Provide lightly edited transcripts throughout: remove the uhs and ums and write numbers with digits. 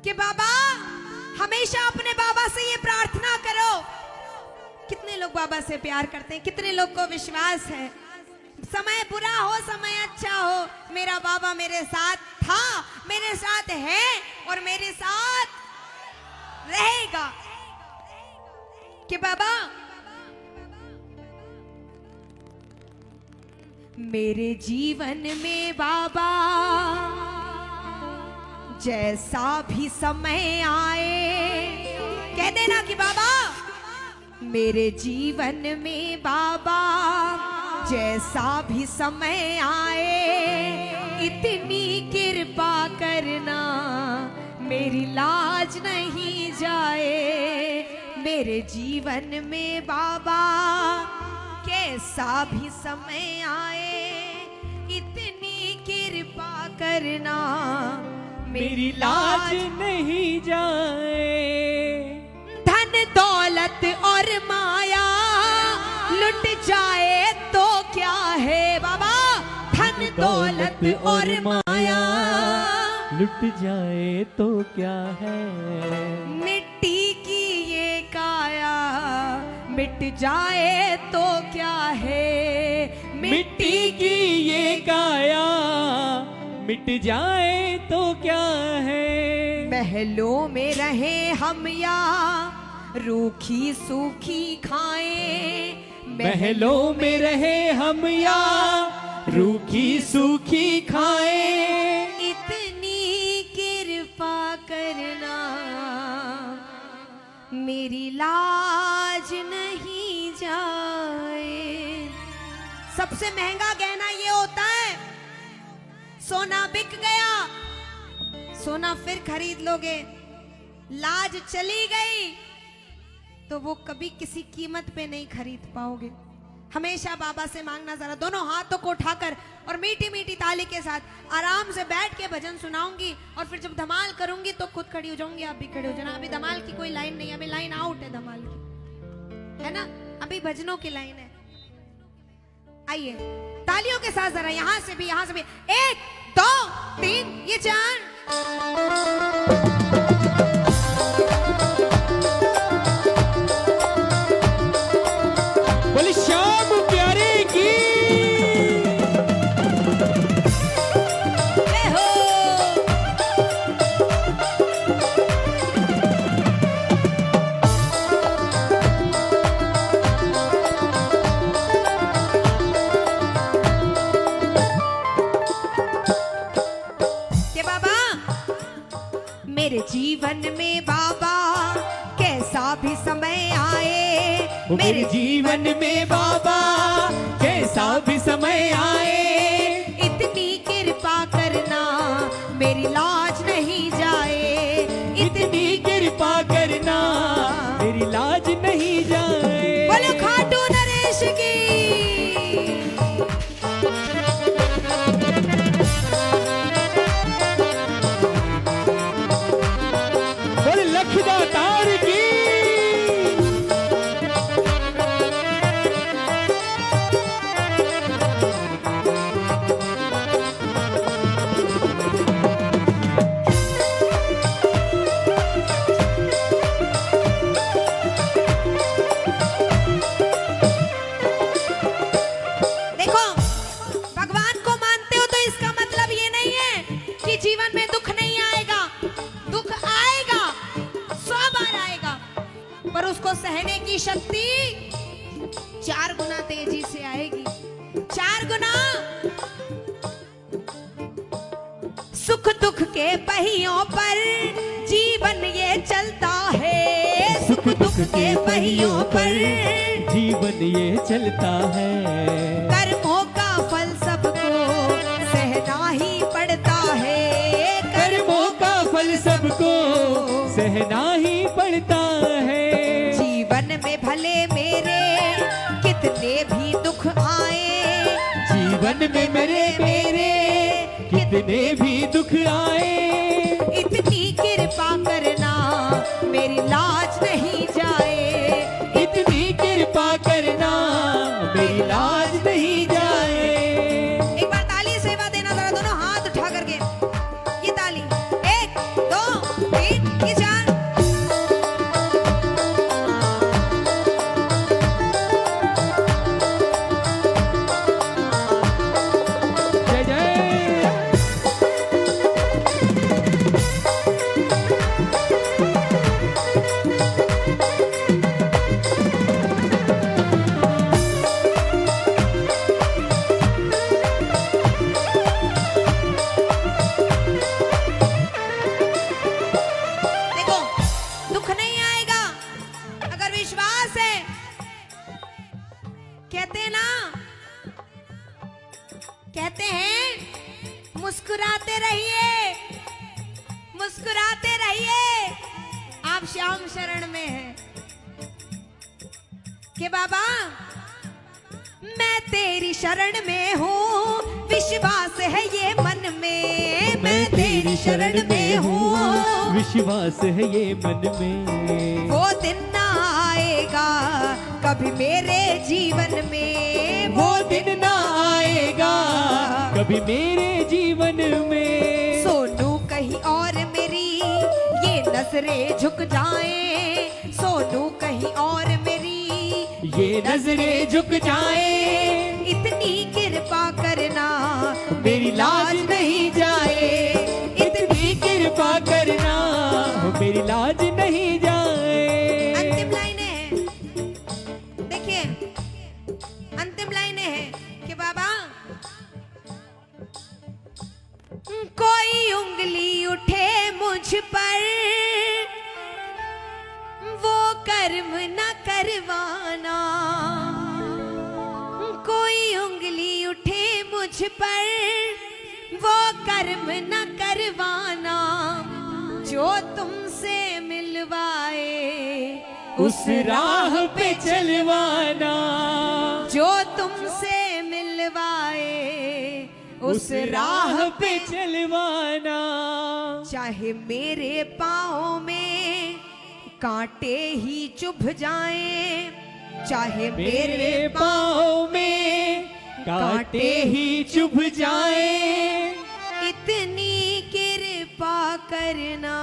कि बाबा हमेशा अपने बाबा से ये प्रार्थना करो। कितने लोग बाबा से प्यार करते हैं, कितने लोग को विश्वास है, समय बुरा हो समय अच्छा हो, मेरा बाबा मेरे साथ था, मेरे साथ है और मेरे साथ रहेगा। कि बाबा मेरे जीवन में बाबा जैसा भी समय आए, कह देना कि बाबा मेरे जीवन में बाबा जैसा भी समय आए, इतनी कृपा करना मेरी लाज नहीं जाए। मेरे जीवन में बाबा कैसा भी समय आए, इतनी कृपा करना मेरी लाज नहीं जाए। धन दौलत और माया लुट जाए तो क्या है बाबा, धन दौलत और माया लुट जाए तो क्या है। मिट्टी की ये काया मिट जाए तो क्या है, मिट्टी की ये काया मिट जाए तो क्या है। महलों में रहे हम या रूखी सूखी खाएं, महलों में रहे हम या रूखी सूखी खाएं, इतनी कृपा करना मेरी लाज नहीं जाए। सबसे महंगा गहना ये होता है, सोना बिक गया, सोना फिर खरीद लोगे, लाज चली गई तो वो कभी किसी कीमत पे नहीं खरीद पाओगे। हमेशा बाबा से मांगना, जरा दोनों हाथों को उठाकर और मीठी मीठी ताली के साथ आराम से बैठ के भजन सुनाऊंगी और फिर जब धमाल करूंगी तो खुद खड़ी हो जाऊंगी, आप भी खड़े हो जाना। अभी धमाल की कोई लाइन नहीं, अभी लाइन आउट है धमाल की, है ना, अभी भजनों की लाइन है। आइए तालियों के साथ जरा यहां से भी, यहां से भी, 1 2 3 ये चार। बोले श्याम प्यारे की। जय हो। के बाबा मेरे जीवन में बाबा कैसा भी समय आए, मेरे जीवन में बाबा कैसा भी समय आए, इतनी कृपा करना मेरी लाज नहीं जाए, इतनी कृपा करना मेरी लाज नहीं जाए। बोलो खाटू नरेश की। बोले लखदातार की। देखो भगवान को मानते हो तो इसका मतलब ये नहीं है कि जीवन में दुख नहीं आएगा, दुख आएगा, 100 बार आएगा, पर उसको सहने की शक्ति 4 गुना तेजी से आएगी, 4 गुना। सुख दुख के पहियों पर जीवन ये चलता है, सुख दुख के पहियों पर जीवन ये चलता है। कर्मों का फल सबको सहना ही पड़ता है, कर्मों का फल सबको सहना ही पड़ता है। जीवन में भले मेरे कितने भी दुख आए, जीवन में मेरे कितने भी दुख आए, इतनी कृपा करना मेरी लाज नहीं जाए, इतनी कृपा करना मेरी लाज नहीं जाए। एक बार ताली सेवा देना, जरा दोनों हाथ उठा करके ये ताली, 1 2 3 आप श्याम शरण में हैं कि बाबा मैं तेरी शरण में हूँ, विश्वास है ये मन में। मैं तेरी शरण में हूँ, विश्वास है ये मन में। वो दिन ना आएगा कभी मेरे जीवन में, वो दिन ना आएगा कभी मेरे जीवन में। सोनू कहीं और मेरी ये नजरें झुक जाएं, सोनू कहीं और मेरी ये नजरें झुक जाए। इतनी कृपा करना मेरी लाज नहीं जाए, इतनी कृपा करना मेरी लाज नहीं जाए। अंतिम लाइनें हैं, देखिए अंतिम लाइनें हैं कि बाबा कोई उंगली उठे मुझ पर वो कर्म न करवाना, कोई उंगली उठे मुझ पर वो कर्म न करवाना, जो तुमसे मिलवाए उस राह पे चलवाना, जो तुमसे मिलवाए उस राह पे चलवाना। चाहे मेरे पाँव में कांटे ही चुभ जाएं, चाहे मेरे पाँव में कांटे ही चुभ जाए। इतनी कृपा करना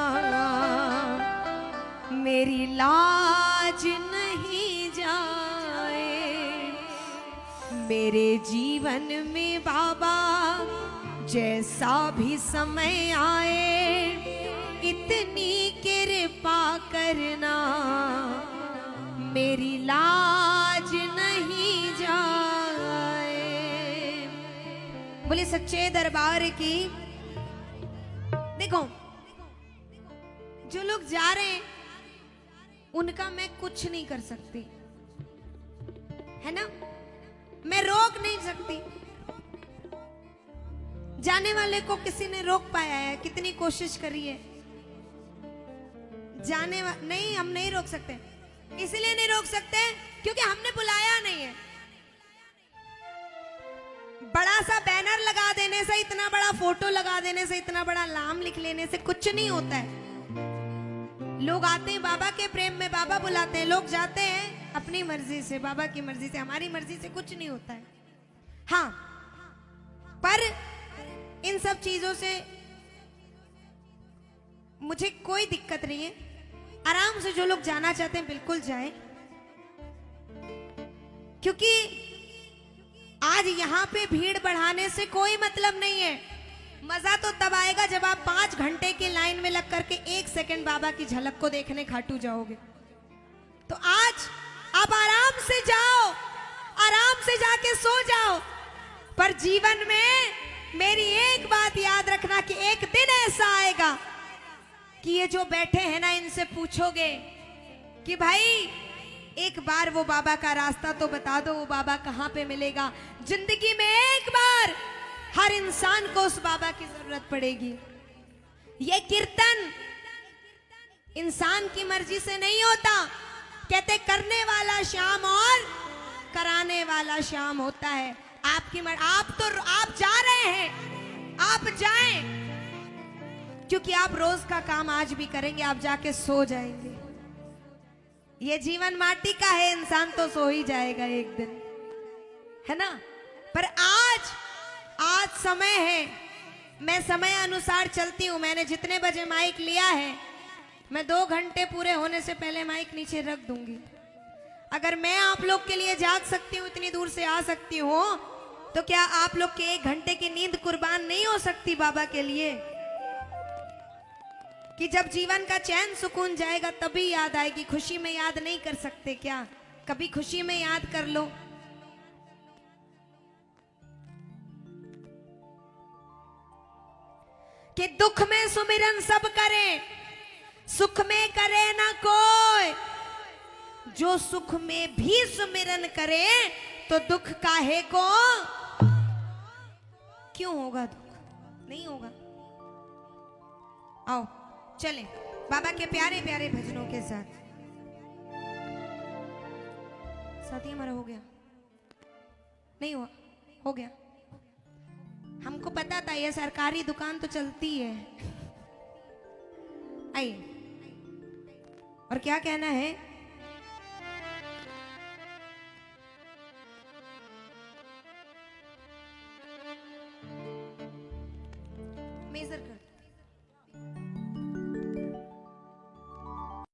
मेरी लाज नहीं जाए। मेरे जीवन में बाबा जैसा भी समय आए, इतनी कृपा करना मेरी लाज नहीं जाए। बोले सच्चे दरबार की। देखो जो लोग जा रहे हैं उनका मैं कुछ नहीं कर सकती, है ना, मैं रोक नहीं सकती। जाने वाले को किसी ने रोक पाया है? कितनी कोशिश करी है नहीं, हम नहीं रोक सकते। इसलिए नहीं रोक सकते क्योंकि हमने बुलाया नहीं है। बड़ा सा बैनर लगा देने से, इतना बड़ा फोटो लगा देने से, इतना बड़ा नाम लिख लेने से कुछ नहीं होता है। लोग आते हैं बाबा के प्रेम में, बाबा बुलाते हैं, लोग जाते हैं अपनी मर्जी से, बाबा की मर्जी से। हमारी मर्जी से कुछ नहीं होता है। हाँ, पर इन सब चीजों से मुझे कोई दिक्कत नहीं है। आराम से जो लोग जाना चाहते हैं बिल्कुल जाएं, क्योंकि आज यहाँ पे भीड़ बढ़ाने से कोई मतलब नहीं है। मजा तो तब आएगा जब आप 5 घंटे की लाइन में लग करके 1 सेकंड बाबा की झलक को देखने खाटू जाओगे। तो आज आप आराम से जाओ, आराम से जाके सो जाओ, पर जीवन में मेरी एक बात याद रखना कि एक दिन ऐसा आएगा कि ये जो बैठे हैं ना, इनसे पूछोगे कि भाई एक बार वो बाबा का रास्ता तो बता दो, वो बाबा कहाँ पे मिलेगा। जिंदगी में एक बार हर इंसान को उस बाबा की जरूरत पड़ेगी। ये कीर्तन इंसान की मर्जी से नहीं होता। कहते करने वाला श्याम और कराने वाला श्याम होता है। आपकी आप जा रहे हैं, आप जाएं, क्योंकि आप रोज का काम आज भी करेंगे, आप जाके सो जाएंगे। ये जीवन माटी का है, इंसान तो सो ही जाएगा एक दिन, है ना। पर आज समय है, मैं समय अनुसार चलती हूं। मैंने जितने बजे माइक लिया है, मैं 2 घंटे पूरे होने से पहले माइक नीचे रख दूंगी। अगर मैं आप लोग के लिए जाग सकती हूँ, इतनी दूर से आ सकती हूँ, तो क्या आप लोग के 1 घंटे की नींद कुर्बान नहीं हो सकती बाबा के लिए? कि जब जीवन का चैन सुकून जाएगा तभी याद आएगी। खुशी में याद नहीं कर सकते क्या? कभी खुशी में याद कर लो। कि दुख में सुमिरन सब करें, सुख में करे ना कोई। जो सुख में भी सुमिरन करे तो दुख काहे को? क्यों होगा दुख? नहीं होगा। आओ चलें। बाबा के प्यारे प्यारे भजनों के साथ। साथी हमारा हो गया नहीं हुआ? हो गया। हमको पता था ये सरकारी दुकान तो चलती है। आइए, और क्या कहना है? मेजर कर